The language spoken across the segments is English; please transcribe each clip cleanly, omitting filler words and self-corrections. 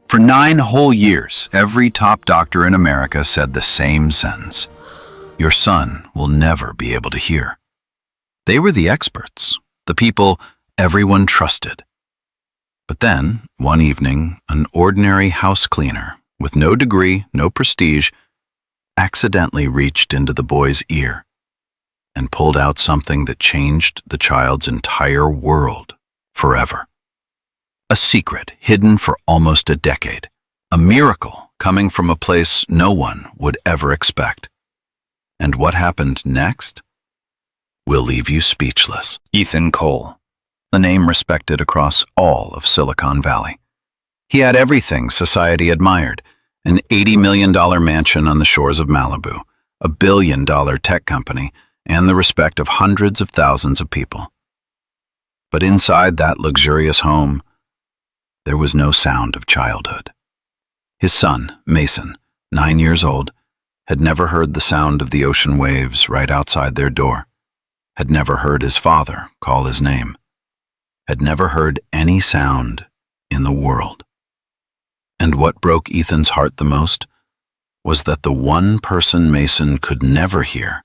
For 9 whole years, every top doctor in America said the same sentence: your son will never be able to hear. They were the experts, the people everyone trusted. But then, one evening, an ordinary house cleaner, with no degree, no prestige, accidentally reached into the boy's ear and pulled out something that changed the child's entire world forever. A secret hidden for almost a decade. A miracle coming from a place no one would ever expect. And what happened next will leave you speechless. Ethan Cole, the name respected across all of Silicon Valley. He had everything society admired: an $80 million mansion on the shores of Malibu, a $1 billion tech company, and the respect of hundreds of thousands of people. But inside that luxurious home, there was no sound of childhood. His son, Mason, 9 years old, had never heard the sound of the ocean waves right outside their door, had never heard his father call his name, had never heard any sound in the world. And what broke Ethan's heart the most was that the one person Mason could never hear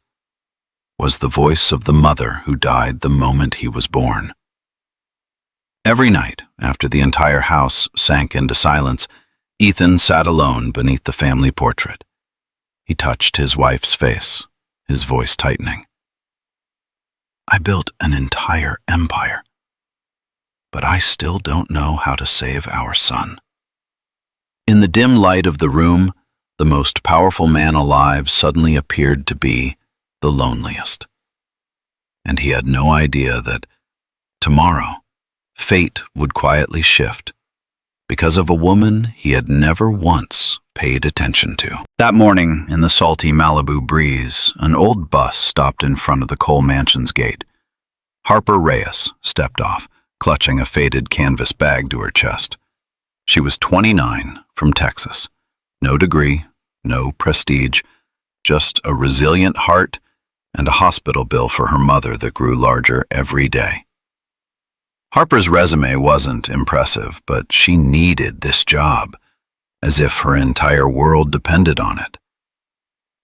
was the voice of the mother who died the moment he was born. Every night, after the entire house sank into silence, Ethan sat alone beneath the family portrait. He touched his wife's face, his voice tightening. "I built an entire empire, but I still don't know how to save our son." In the dim light of the room, the most powerful man alive suddenly appeared to be the loneliest. And he had no idea that tomorrow, fate would quietly shift because of a woman he had never once paid attention to. That morning, in the salty Malibu breeze, an old bus stopped in front of the Cole Mansion's gate. Harper Reyes stepped off, clutching a faded canvas bag to her chest. She was 29, from Texas. No degree, no prestige, just a resilient heart and a hospital bill for her mother that grew larger every day. Harper's resume wasn't impressive, but she needed this job, as if her entire world depended on it.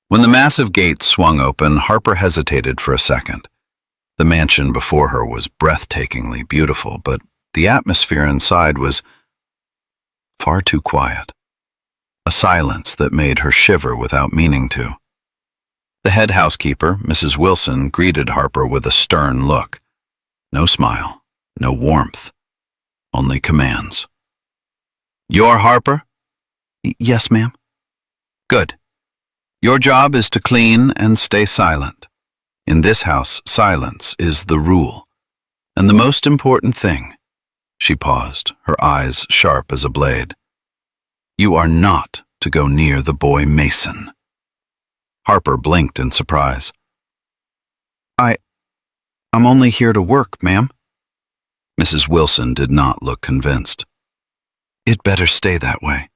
When the massive gate swung open, Harper hesitated for a second. The mansion before her was breathtakingly beautiful, but the atmosphere inside was far too quiet. A silence that made her shiver without meaning to. The head housekeeper, Mrs. Wilson, greeted Harper with a stern look. No smile. No warmth, only commands. "You're Harper?" "Yes, ma'am." "Good. Your job is to clean and stay silent. In this house, silence is the rule. And the most important thing," she paused, her eyes sharp as a blade, "you are not to go near the boy Mason." Harper blinked in surprise. I'm only here to work, ma'am." Mrs. Wilson did not look convinced. "It better stay that way."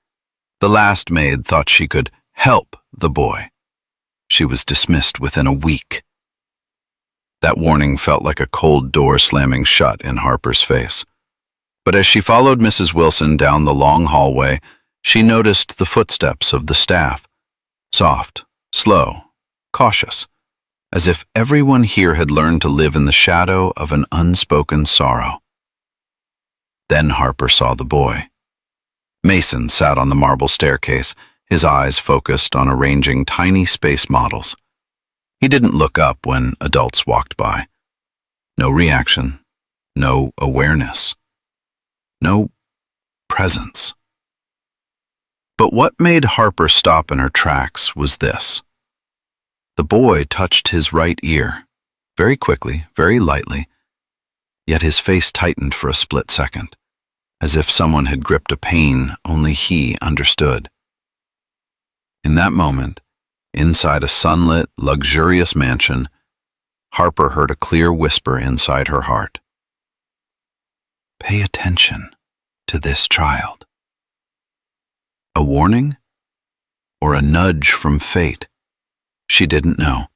The last maid thought she could help the boy. She was dismissed within a week. That warning felt like a cold door slamming shut in Harper's face. But as she followed Mrs. Wilson down the long hallway, she noticed the footsteps of the staff. Soft, slow, cautious, as if everyone here had learned to live in the shadow of an unspoken sorrow. Then Harper saw the boy. Mason sat on the marble staircase, his eyes focused on arranging tiny space models. He didn't look up when adults walked by. No reaction, no awareness, no presence. But what made Harper stop in her tracks was this. The boy touched his right ear, very quickly, very lightly, yet his face tightened for a split second, as if someone had gripped a pain only he understood. In that moment, inside a sunlit, luxurious mansion, Harper heard a clear whisper inside her heart. "Pay attention to this child." A warning? Or a nudge from fate? She didn't know.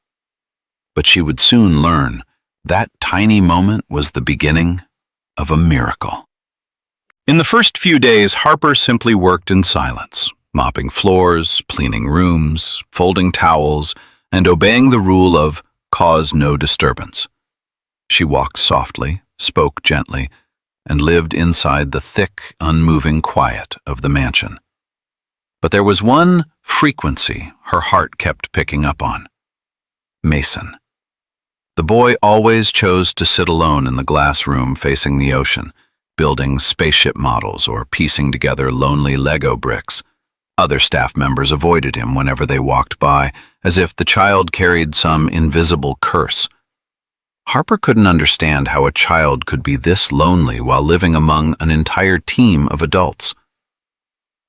But she would soon learn that tiny moment was the beginning of a miracle. In the first few days, Harper simply worked in silence, mopping floors, cleaning rooms, folding towels, and obeying the rule of cause no disturbance. She walked softly, spoke gently, and lived inside the thick, unmoving quiet of the mansion. But there was one frequency her heart kept picking up on: Mason. The boy always chose to sit alone in the glass room facing the ocean, building spaceship models or piecing together lonely Lego bricks. Other staff members avoided him whenever they walked by, as if the child carried some invisible curse. Harper couldn't understand how a child could be this lonely while living among an entire team of adults.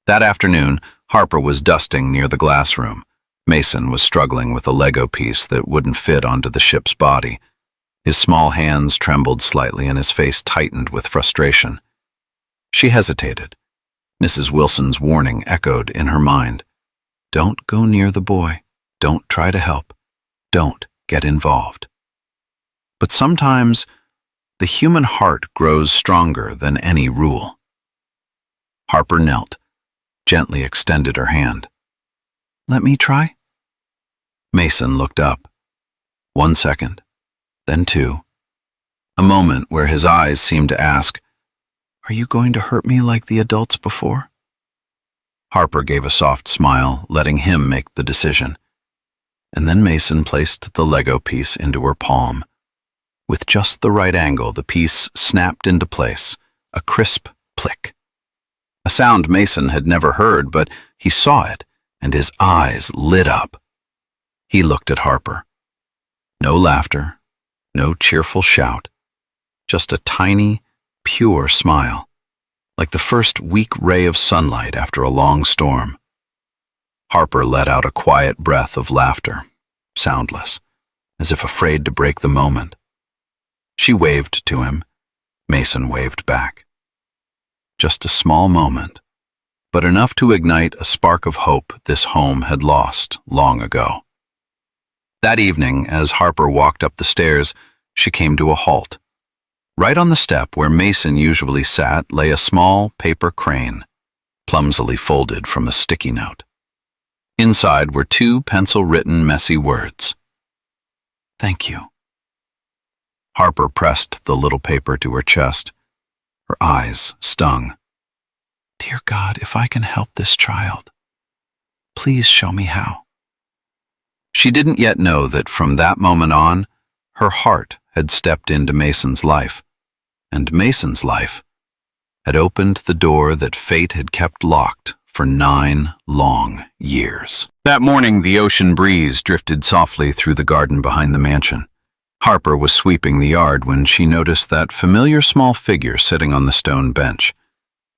That afternoon, Harper was dusting near the glass room. Mason was struggling with a Lego piece that wouldn't fit onto the ship's body. His small hands trembled slightly and his face tightened with frustration. She hesitated. Mrs. Wilson's warning echoed in her mind. Don't go near the boy. Don't try to help. Don't get involved. But sometimes the human heart grows stronger than any rule. Harper knelt, gently extended her hand. Let me try? Mason looked up. 1 second, then 2. A moment where his eyes seemed to ask, Are you going to hurt me like the adults before? Harper gave a soft smile, letting him make the decision. And then Mason placed the Lego piece into her palm. With just the right angle, the piece snapped into place, a crisp click. A sound Mason had never heard, but he saw it, and his eyes lit up. He looked at Harper. No laughter, no cheerful shout, just a tiny, pure smile, like the first weak ray of sunlight after a long storm. Harper let out a quiet breath of laughter, soundless, as if afraid to break the moment. She waved to him. Mason waved back. Just a small moment, but enough to ignite a spark of hope this home had lost long ago. That evening, as Harper walked up the stairs, she came to a halt. Right on the step where Mason usually sat lay a small paper crane, clumsily folded from a sticky note. Inside were 2 pencil-written messy words. Thank you. Harper pressed the little paper to her chest. Her eyes stung. Dear God, if I can help this child, please show me how. She didn't yet know that from that moment on, her heart had stepped into Mason's life, and Mason's life had opened the door that fate had kept locked for 9 long years. That morning, the ocean breeze drifted softly through the garden behind the mansion. Harper was sweeping the yard when she noticed that familiar small figure sitting on the stone bench.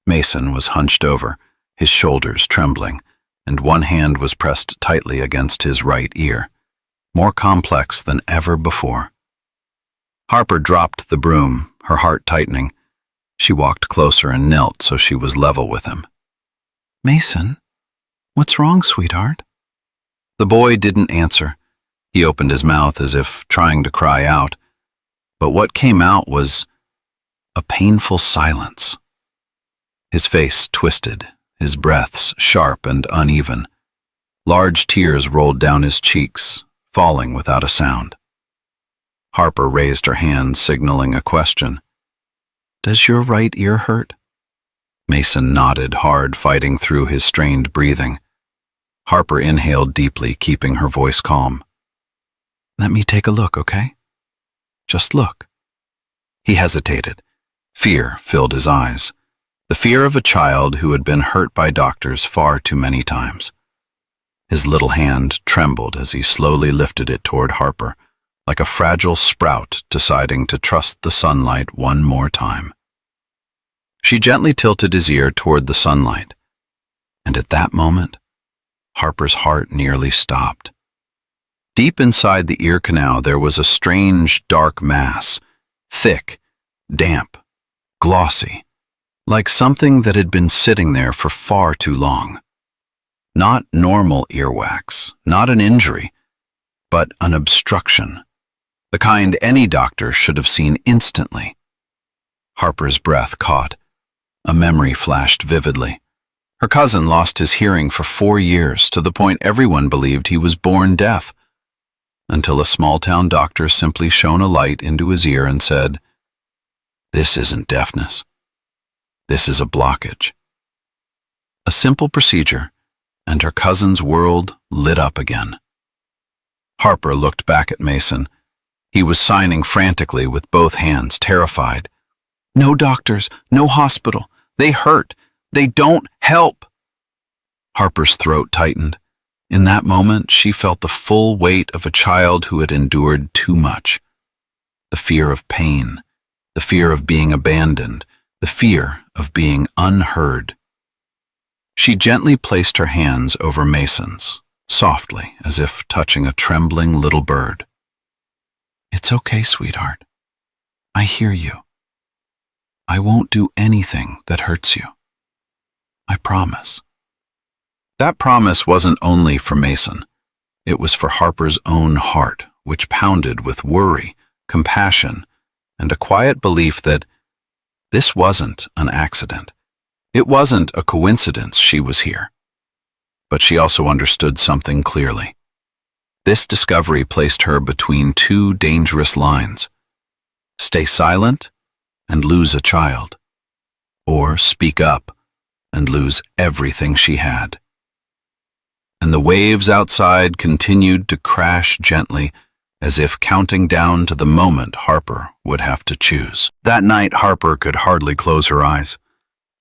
Mason was hunched over, his shoulders trembling, and one hand was pressed tightly against his right ear, more complex than ever before. Harper dropped the broom, her heart tightening. She walked closer and knelt so she was level with him. Mason, what's wrong, sweetheart? The boy didn't answer. He opened his mouth as if trying to cry out, but what came out was a painful silence. His face twisted, his breaths sharp and uneven. Large tears rolled down his cheeks, falling without a sound. Harper raised her hand, signaling a question. Does your right ear hurt? Mason nodded hard, fighting through his strained breathing. Harper inhaled deeply, keeping her voice calm. Let me take a look, okay? Just look. He hesitated. Fear filled his eyes. The fear of a child who had been hurt by doctors far too many times. His little hand trembled as he slowly lifted it toward Harper, like a fragile sprout deciding to trust the sunlight one more time. She gently tilted his ear toward the sunlight, and at that moment, Harper's heart nearly stopped. Deep inside the ear canal there was a strange dark mass, thick, damp, glossy, like something that had been sitting there for far too long. Not normal earwax, not an injury, but an obstruction, the kind any doctor should have seen instantly. Harper's breath caught. A memory flashed vividly. Her cousin lost his hearing for 4 years, to the point everyone believed he was born deaf, until a small-town doctor simply shone a light into his ear and said, "This isn't deafness. This is a blockage." A simple procedure, and her cousin's world lit up again. Harper looked back at Mason. He was signing frantically with both hands, terrified. "No doctors, no hospital. They hurt. They don't help." Harper's throat tightened. In that moment, she felt the full weight of a child who had endured too much. The fear of pain, the fear of being abandoned, the fear of being unheard. She gently placed her hands over Mason's, softly, as if touching a trembling little bird. "It's okay, sweetheart. I hear you. I won't do anything that hurts you. I promise." That promise wasn't only for Mason. It was for Harper's own heart, which pounded with worry, compassion, and a quiet belief that this wasn't an accident. It wasn't a coincidence she was here. But she also understood something clearly. This discovery placed her between two dangerous lines: stay silent and lose a child, or speak up and lose everything she had. And the waves outside continued to crash gently, as if counting down to the moment Harper would have to choose. That night, Harper could hardly close her eyes.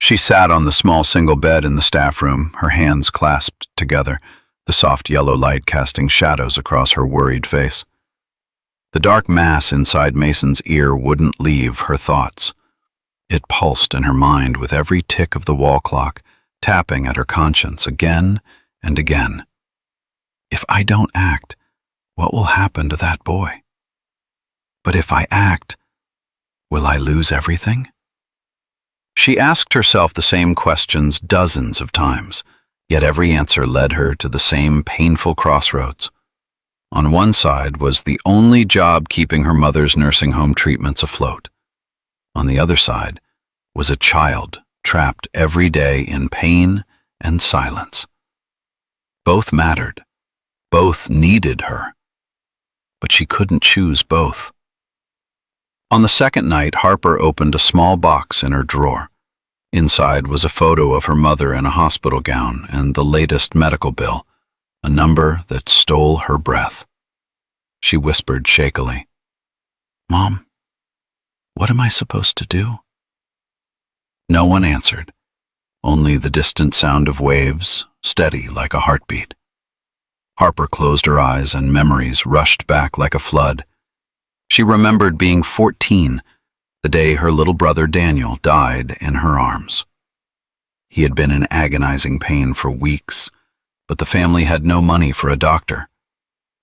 She sat on the small single bed in the staff room, her hands clasped together, the soft yellow light casting shadows across her worried face. The dark mass inside Mason's ear wouldn't leave her thoughts. It pulsed in her mind with every tick of the wall clock, tapping at her conscience again and again. If I don't act, what will happen to that boy? But if I act, will I lose everything? She asked herself the same questions dozens of times, yet every answer led her to the same painful crossroads. On one side was the only job keeping her mother's nursing home treatments afloat. On the other side was a child trapped every day in pain and silence. Both mattered. Both needed her. But she couldn't choose both. On the second night, Harper opened a small box in her drawer. Inside was a photo of her mother in a hospital gown and the latest medical bill, a number that stole her breath. She whispered shakily, "Mom, what am I supposed to do?" No one answered, only the distant sound of waves, steady like a heartbeat. Harper closed her eyes and memories rushed back like a flood. She remembered being 14, the day her little brother Daniel died in her arms. He had been in agonizing pain for weeks, but the family had no money for a doctor.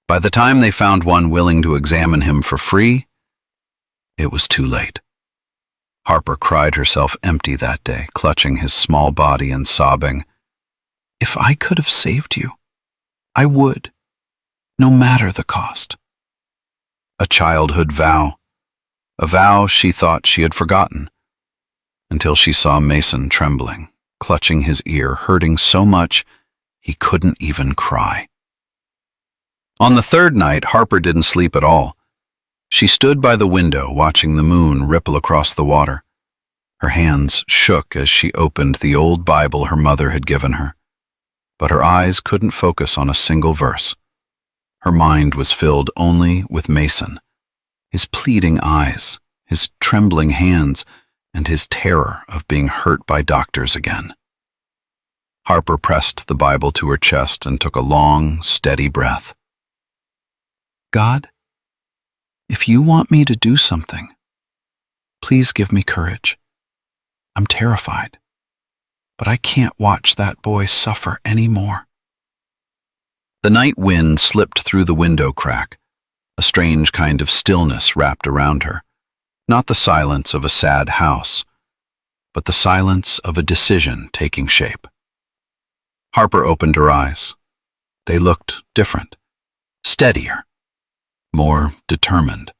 By the time they found one willing to examine him for free, it was too late. Harper cried herself empty that day, clutching his small body and sobbing, "If I could have saved you, I would, no matter the cost." A childhood vow, a vow she thought she had forgotten, until she saw Mason trembling, clutching his ear, hurting so much he couldn't even cry. On the third night, Harper didn't sleep at all. She stood by the window, watching the moon ripple across the water. Her hands shook as she opened the old Bible her mother had given her, but her eyes couldn't focus on a single verse. Her mind was filled only with Mason, his pleading eyes, his trembling hands, and his terror of being hurt by doctors again. Harper pressed the Bible to her chest and took a long, steady breath. "God, if you want me to do something, please give me courage. I'm terrified, but I can't watch that boy suffer anymore." The night wind slipped through the window crack. A strange kind of stillness wrapped around her. Not the silence of a sad house, but the silence of a decision taking shape. Harper opened her eyes. They looked different, steadier, more determined.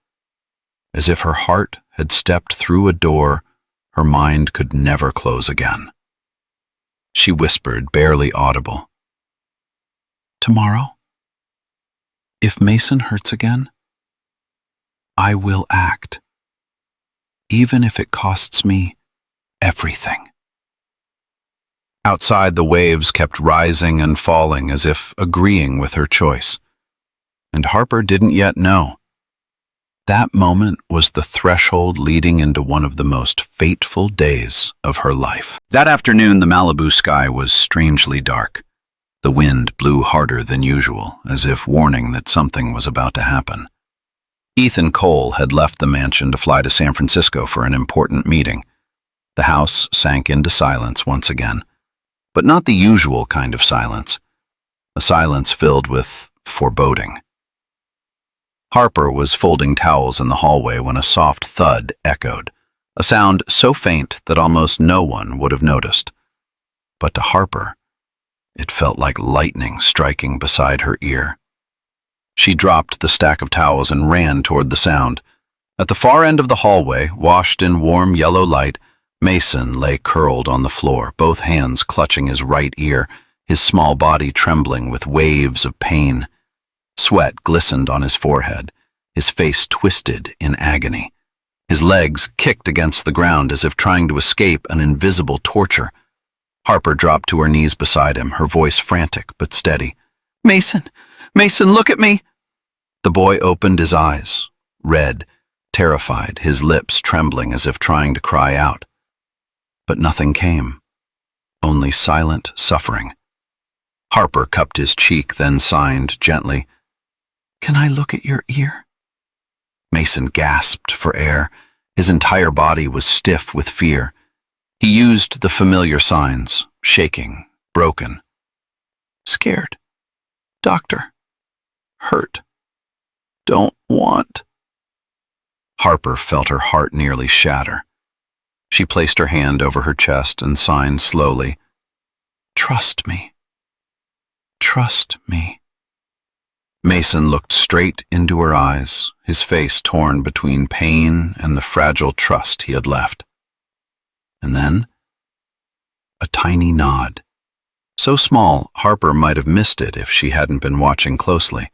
As if her heart had stepped through a door Her mind could never close again. She whispered, barely audible. Tomorrow, if Mason hurts again, I will act, even if it costs me everything. Outside, the waves kept rising and falling as if agreeing with her choice. And Harper didn't yet know. That moment was the threshold leading into one of the most fateful days of her life. That afternoon, the Malibu sky was strangely dark. The wind blew harder than usual, as if warning that something was about to happen. Ethan Cole had left the mansion to fly to San Francisco for an important meeting. The house sank into silence once again, but not the usual kind of silence, a silence filled with foreboding. Harper was folding towels in the hallway when a soft thud echoed, a sound so faint that almost no one would have noticed. But to Harper, it felt like lightning striking beside her ear. She dropped the stack of towels and ran toward the sound. At the far end of the hallway, washed in warm yellow light, Mason lay curled on the floor, both hands clutching his right ear, his small body trembling with waves of pain. Sweat glistened on his forehead, his face twisted in agony. His legs kicked against the ground as if trying to escape an invisible torture. Harper dropped to her knees beside him, her voice frantic but steady. "Mason! Mason, look at me!" The boy opened his eyes, red, terrified, his lips trembling as if trying to cry out. But nothing came, only silent suffering. Harper cupped his cheek, then signed gently, "Can I look at your ear?" Mason gasped for air. His entire body was stiff with fear. He used the familiar signs, shaking, broken. "Scared. Doctor. Hurt. Don't want." Harper felt her heart nearly shatter. She placed her hand over her chest and signed slowly, "Trust me. Trust me." Mason looked straight into her eyes, his face torn between pain and the fragile trust he had left. And then, a tiny nod. So small, Harper might have missed it if she hadn't been watching closely.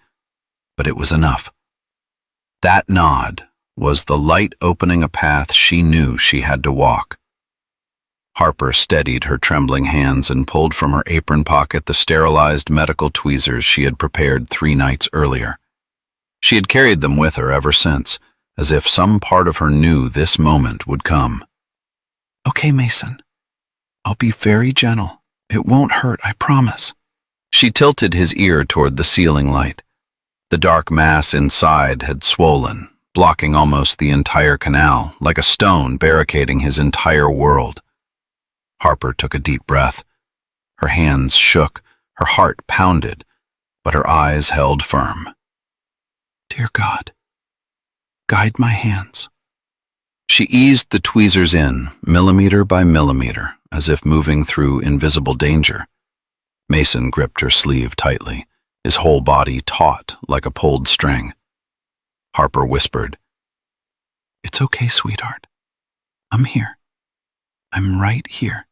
But it was enough. That nod was the light opening a path she knew she had to walk. Harper steadied her trembling hands and pulled from her apron pocket the sterilized medical tweezers she had prepared 3 nights earlier. She had carried them with her ever since, as if some part of her knew this moment would come. "Okay, Mason. I'll be very gentle. It won't hurt, I promise." She tilted his ear toward the ceiling light. The dark mass inside had swollen, blocking almost the entire canal, like a stone barricading his entire world. Harper took a deep breath. Her hands shook, her heart pounded, but her eyes held firm. "Dear God, guide my hands." She eased the tweezers in, millimeter by millimeter, as if moving through invisible danger. Mason gripped her sleeve tightly, his whole body taut like a pulled string. Harper whispered, "It's okay, sweetheart. I'm here. I'm right here."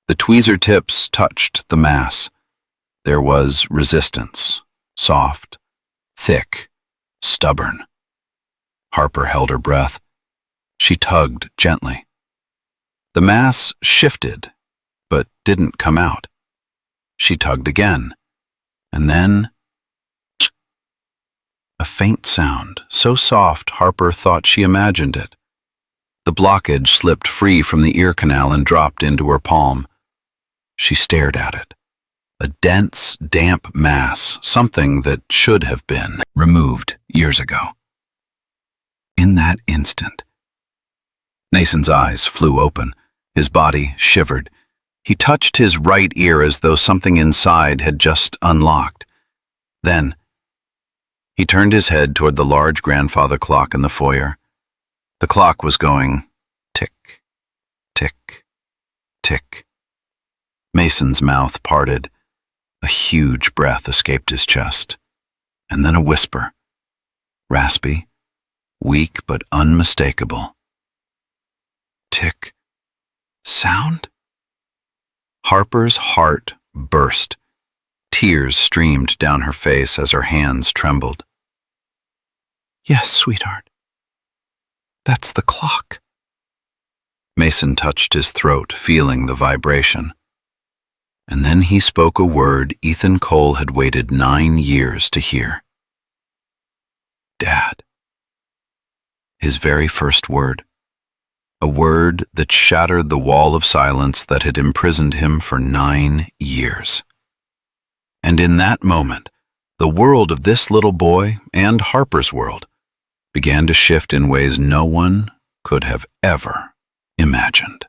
The tweezer tips touched the mass. There was resistance, soft, thick, stubborn. Harper held her breath. She tugged gently. The mass shifted, but didn't come out. She tugged again, and then a faint sound, so soft Harper thought she imagined it. The blockage slipped free from the ear canal and dropped into her palm. She stared at it. A dense, damp mass, something that should have been removed years ago. In that instant, Mason's eyes flew open. His body shivered. He touched his right ear as though something inside had just unlocked. Then, he turned his head toward the large grandfather clock in the foyer. The clock was going tick, tick, tick. Mason's mouth parted. A huge breath escaped his chest. And then a whisper, raspy, weak but unmistakable. tick sound? Harper's heart burst. Tears streamed down her face as her hands trembled. Yes, sweetheart. That's the clock. Mason touched his throat, feeling the vibration. And then he spoke a word Ethan Cole had waited 9 years to hear. Dad. His very first word. A word that shattered the wall of silence that had imprisoned him for 9 years. And in that moment, the world of this little boy and Harper's world began to shift in ways no one could have ever imagined.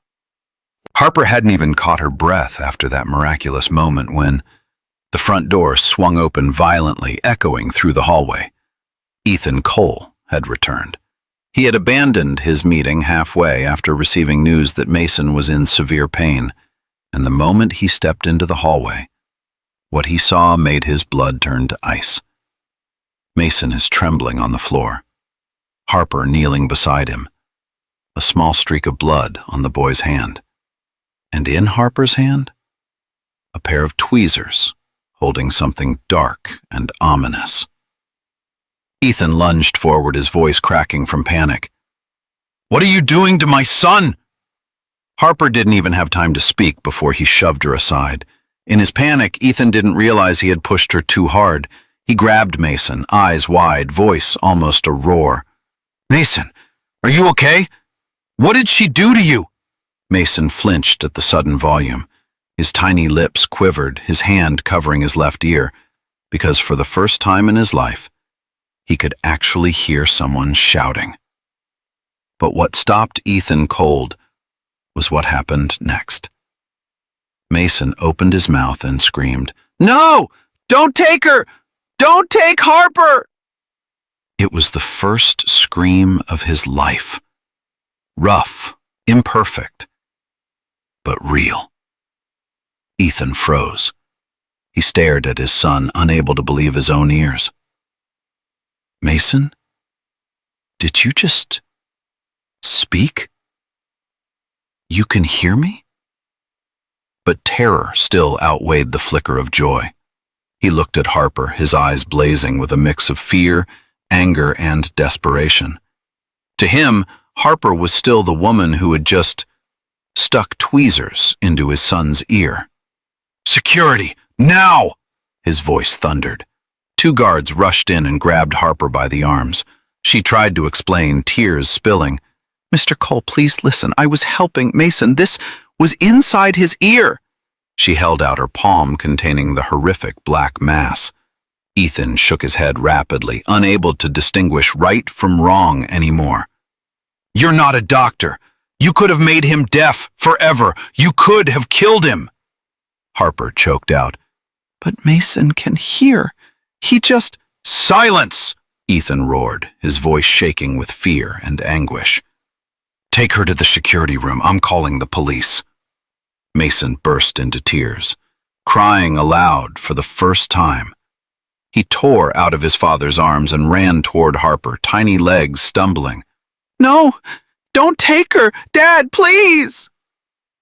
Harper hadn't even caught her breath after that miraculous moment when the front door swung open violently, echoing through the hallway. Ethan Cole had returned. He had abandoned his meeting halfway after receiving news that Mason was in severe pain, and the moment he stepped into the hallway, what he saw made his blood turn to ice. Mason is trembling on the floor. Harper kneeling beside him. A small streak of blood on the boy's hand. And in Harper's hand, a pair of tweezers holding something dark and ominous. Ethan lunged forward, his voice cracking from panic. What are you doing to my son? Harper didn't even have time to speak before he shoved her aside. In his panic, Ethan didn't realize he had pushed her too hard. He grabbed Mason, eyes wide, voice almost a roar. Mason, are you okay? What did she do to you? Mason flinched at the sudden volume. His tiny lips quivered, his hand covering his left ear, because for the first time in his life, he could actually hear someone shouting. But what stopped Ethan cold was what happened next. Mason opened his mouth and screamed, No! Don't take her! Don't take Harper! It was the first scream of his life. Rough, imperfect, but real. Ethan froze. He stared at his son, unable to believe his own ears. Mason, did you just speak? You can hear me? But terror still outweighed the flicker of joy. He looked at Harper, his eyes blazing with a mix of fear, anger, and desperation. To him, Harper was still the woman who had just stuck tweezers into his son's ear. Security, now! His voice thundered. 2 guards rushed in and grabbed Harper by the arms. She tried to explain, tears spilling. Mr. Cole, please listen. I was helping Mason. This was inside his ear. She held out her palm containing the horrific black mass. Ethan shook his head rapidly, unable to distinguish right from wrong anymore. You're not a doctor. You could have made him deaf forever. You could have killed him. Harper choked out. But Mason can hear. He just... Silence! Ethan roared, his voice shaking with fear and anguish. Take her to the security room. I'm calling the police. Mason burst into tears, crying aloud for the first time. He tore out of his father's arms and ran toward Harper, tiny legs stumbling. No, don't take her! Dad, please!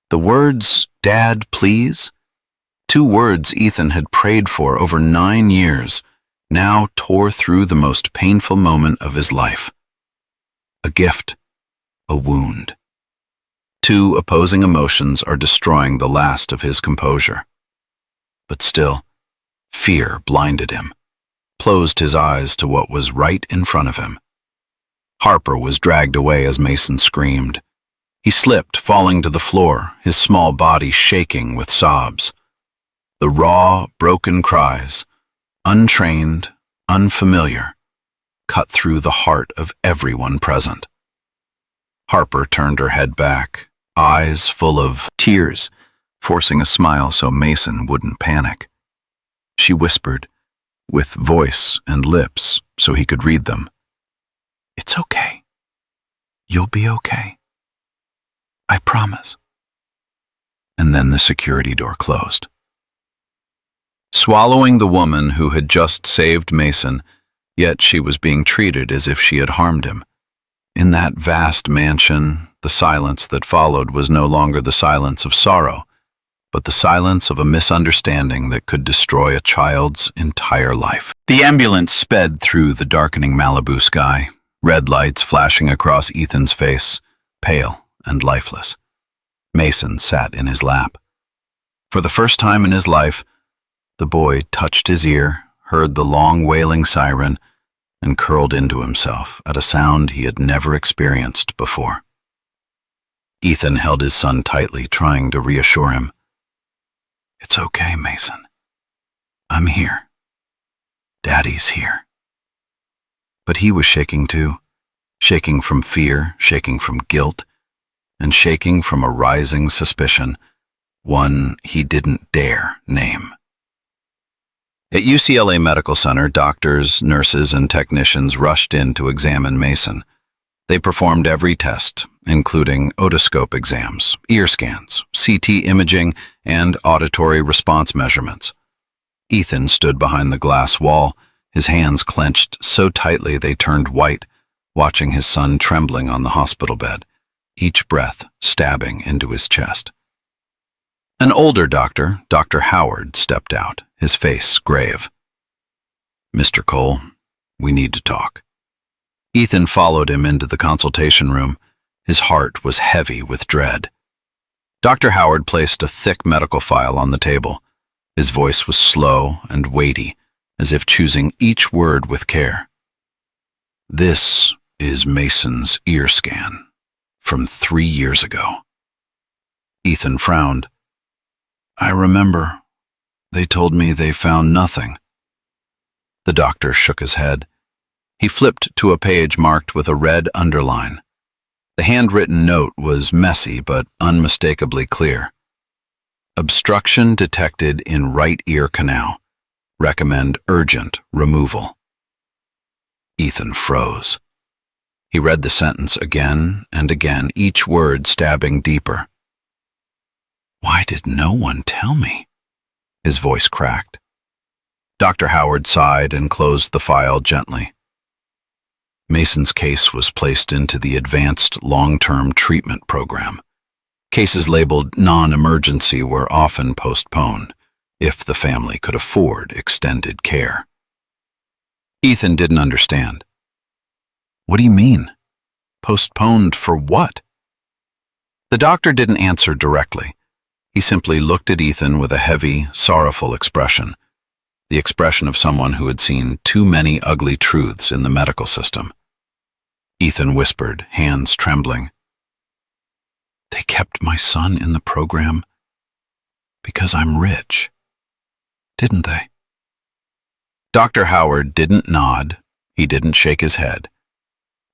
The words, Dad, please? 2 words Ethan had prayed for over 9 years, now tore through the most painful moment of his life. A gift, a wound. 2 opposing emotions are destroying the last of his composure. But still, fear blinded him, closed his eyes to what was right in front of him. Harper was dragged away as Mason screamed. He slipped, falling to the floor, his small body shaking with sobs. The raw, broken cries, untrained, unfamiliar, cut through the heart of everyone present. Harper turned her head back, eyes full of tears, forcing a smile so Mason wouldn't panic. She whispered, with voice and lips so he could read them. It's okay. You'll be okay. I promise. And then the security door closed. Swallowing the woman who had just saved Mason, yet she was being treated as if she had harmed him. In that vast mansion, the silence that followed was no longer the silence of sorrow, but the silence of a misunderstanding that could destroy a child's entire life. The ambulance sped through the darkening Malibu sky, red lights flashing across Ethan's face, pale and lifeless. Mason sat in his lap. For the first time in his life, the boy touched his ear, heard the long wailing siren, and curled into himself at a sound he had never experienced before. Ethan held his son tightly, trying to reassure him. "It's okay, Mason. I'm here. Daddy's here." But he was shaking too, shaking from fear, shaking from guilt, and shaking from a rising suspicion, one he didn't dare name. At UCLA Medical Center, doctors, nurses, and technicians rushed in to examine Mason. They performed every test, including otoscope exams, ear scans, CT imaging, and auditory response measurements. Ethan stood behind the glass wall, his hands clenched so tightly they turned white, watching his son trembling on the hospital bed, each breath stabbing into his chest. An older doctor, Dr. Howard, stepped out, his face grave. "Mr. Cole, we need to talk." Ethan followed him into the consultation room. His heart was heavy with dread. Dr. Howard placed a thick medical file on the table. His voice was slow and weighty, as if choosing each word with care. "This is Mason's ear scan from 3 years ago." Ethan frowned. "I remember. They told me they found nothing." The doctor shook his head. He flipped to a page marked with a red underline. The handwritten note was messy but unmistakably clear. "Obstruction detected in right ear canal. Recommend urgent removal." Ethan froze. He read the sentence again and again, each word stabbing deeper. "Why did no one tell me?" His voice cracked. Dr. Howard sighed and closed the file gently. Mason's case was placed into the Advanced Long-Term Treatment Program. Cases labeled non-emergency were often postponed, if the family could afford extended care. Ethan didn't understand. "What do you mean? Postponed for what?" The doctor didn't answer directly. He simply looked at Ethan with a heavy, sorrowful expression, the expression of someone who had seen too many ugly truths in the medical system. Ethan whispered, hands trembling, "They kept my son in the program because I'm rich, didn't they?" Dr. Howard didn't nod, he didn't shake his head,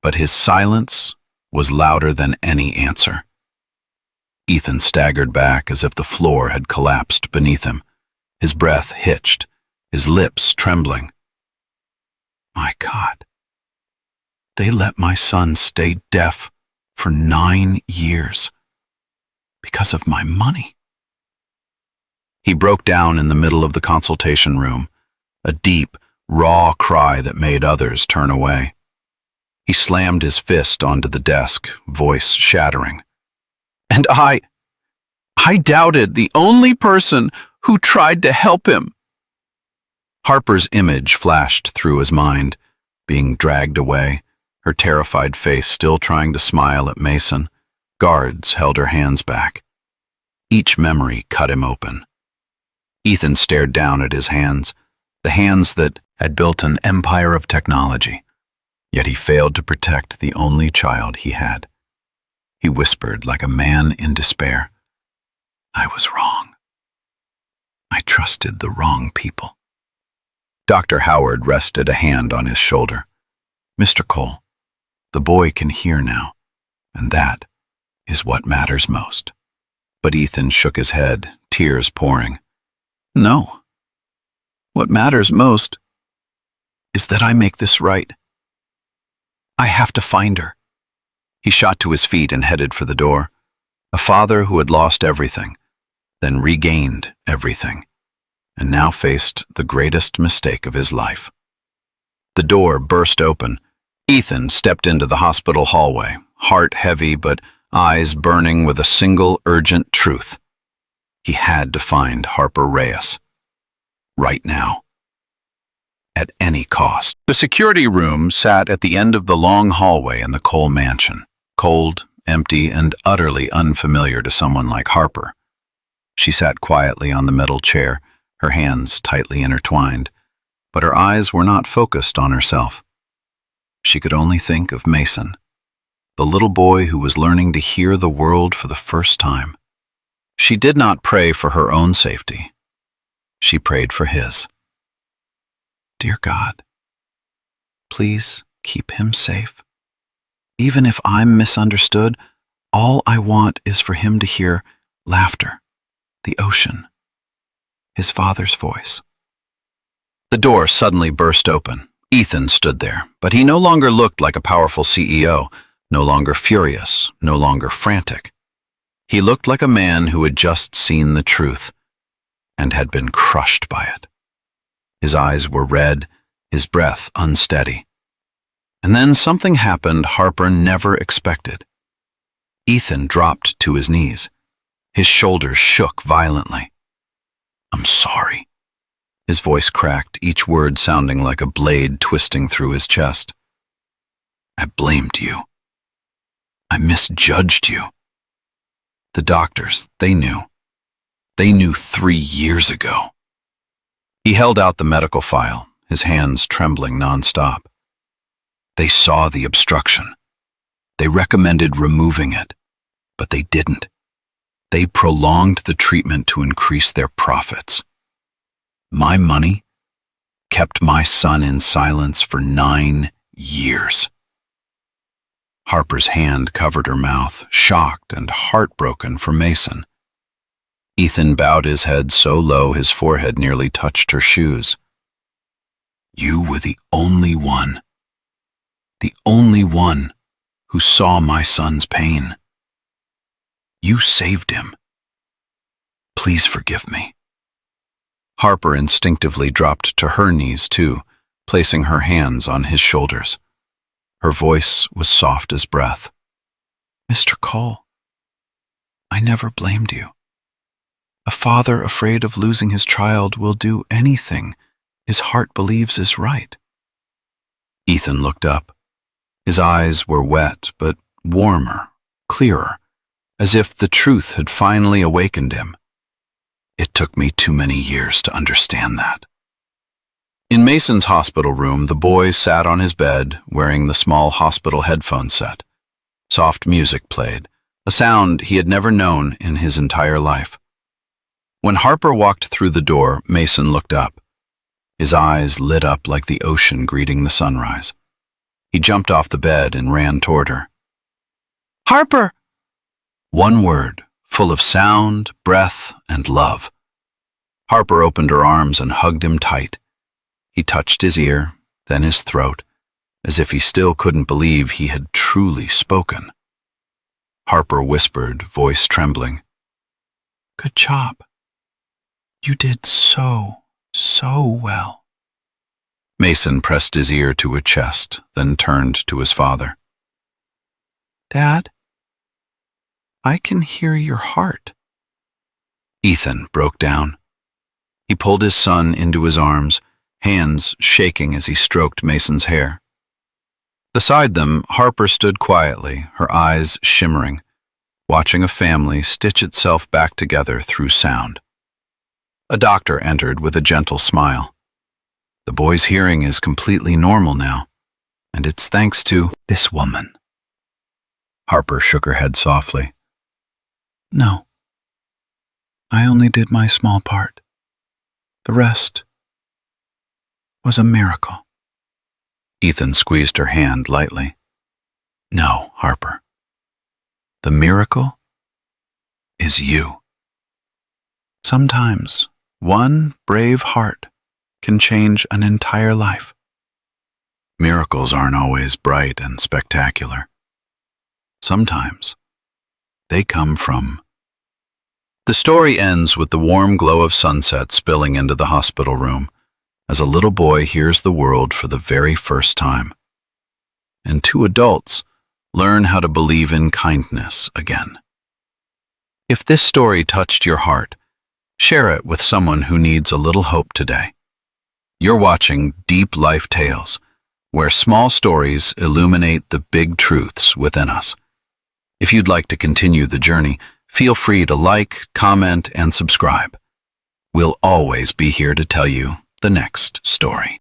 but his silence was louder than any answer. Ethan staggered back as if the floor had collapsed beneath him, his breath hitched, his lips trembling. My God. They let my son stay deaf for 9 years because of my money. He broke down in the middle of the consultation room, a deep, raw cry that made others turn away. He slammed his fist onto the desk, voice shattering. "And I doubted the only person who tried to help him." Harper's image flashed through his mind, being dragged away, her terrified face still trying to smile at Mason. Guards held her hands back. Each memory cut him open. Ethan stared down at his hands, the hands that had built an empire of technology, yet he failed to protect the only child he had. He whispered like a man in despair, "I was wrong. I trusted the wrong people." Dr. Howard rested a hand on his shoulder. "Mr. Cole, the boy can hear now, and that is what matters most." But Ethan shook his head, tears pouring. "No. What matters most is that I make this right. I have to find her." He shot to his feet and headed for the door. A father who had lost everything, then regained everything, and now faced the greatest mistake of his life. The door burst open. Ethan stepped into the hospital hallway, heart heavy but eyes burning with a single urgent truth. He had to find Harper Reyes. Right now. At any cost. The security room sat at the end of the long hallway in the Cole mansion, cold, empty, and utterly unfamiliar to someone like Harper. She sat quietly on the metal chair, her hands tightly intertwined, but her eyes were not focused on herself. She could only think of Mason, the little boy who was learning to hear the world for the first time. She did not pray for her own safety. She prayed for his. Dear God, please keep him safe. Even if I'm misunderstood, all I want is for him to hear laughter, the ocean, his father's voice. The door suddenly burst open. Ethan stood there, but he no longer looked like a powerful CEO, no longer furious, no longer frantic. He looked like a man who had just seen the truth and had been crushed by it. His eyes were red, his breath unsteady. And then something happened Harper never expected. Ethan dropped to his knees. His shoulders shook violently. I'm sorry. His voice cracked, each word sounding like a blade twisting through his chest. I blamed you. I misjudged you. The doctors, they knew. They knew 3 years ago. He held out the medical file, his hands trembling nonstop. They saw the obstruction. They recommended removing it, but they didn't. They prolonged the treatment to increase their profits. My money kept my son in silence for 9 years. Harper's hand covered her mouth, shocked and heartbroken for Mason. Ethan bowed his head so low his forehead nearly touched her shoes. You were the only one who saw my son's pain. You saved him. Please forgive me. Harper instinctively dropped to her knees too, placing her hands on his shoulders. Her voice was soft as breath. Mr. Cole, I never blamed you. A father afraid of losing his child will do anything his heart believes is right. Ethan looked up. His eyes were wet, but warmer, clearer, as if the truth had finally awakened him. It took me too many years to understand that. In Mason's hospital room, the boy sat on his bed, wearing the small hospital headphone set. Soft music played, a sound he had never known in his entire life. When Harper walked through the door, Mason looked up. His eyes lit up like the ocean greeting the sunrise. He jumped off the bed and ran toward her. Harper! One word, full of sound, breath, and love. Harper opened her arms and hugged him tight. He touched his ear, then his throat, as if he still couldn't believe he had truly spoken. Harper whispered, voice trembling, Good job. You did so well. Mason pressed his ear to her chest, then turned to his father. Dad, I can hear your heart. Ethan broke down. He pulled his son into his arms, hands shaking as he stroked Mason's hair. Beside them, Harper stood quietly, her eyes shimmering, watching a family stitch itself back together through sound. A doctor entered with a gentle smile. The boy's hearing is completely normal now, and it's thanks to this woman. Harper shook her head softly. No. I only did my small part. The rest was a miracle. Ethan squeezed her hand lightly. No, Harper. The miracle is you. Sometimes one brave heart can change an entire life. Miracles aren't always bright and spectacular. Sometimes they come from... The story ends with the warm glow of sunset spilling into the hospital room as a little boy hears the world for the very first time. and 2 adults learn how to believe in kindness again. If this story touched your heart, share it with someone who needs a little hope today. You're watching Deep Life Tales, where small stories illuminate the big truths within us. If you'd like to continue the journey, feel free to like, comment, and subscribe. We'll always be here to tell you the next story.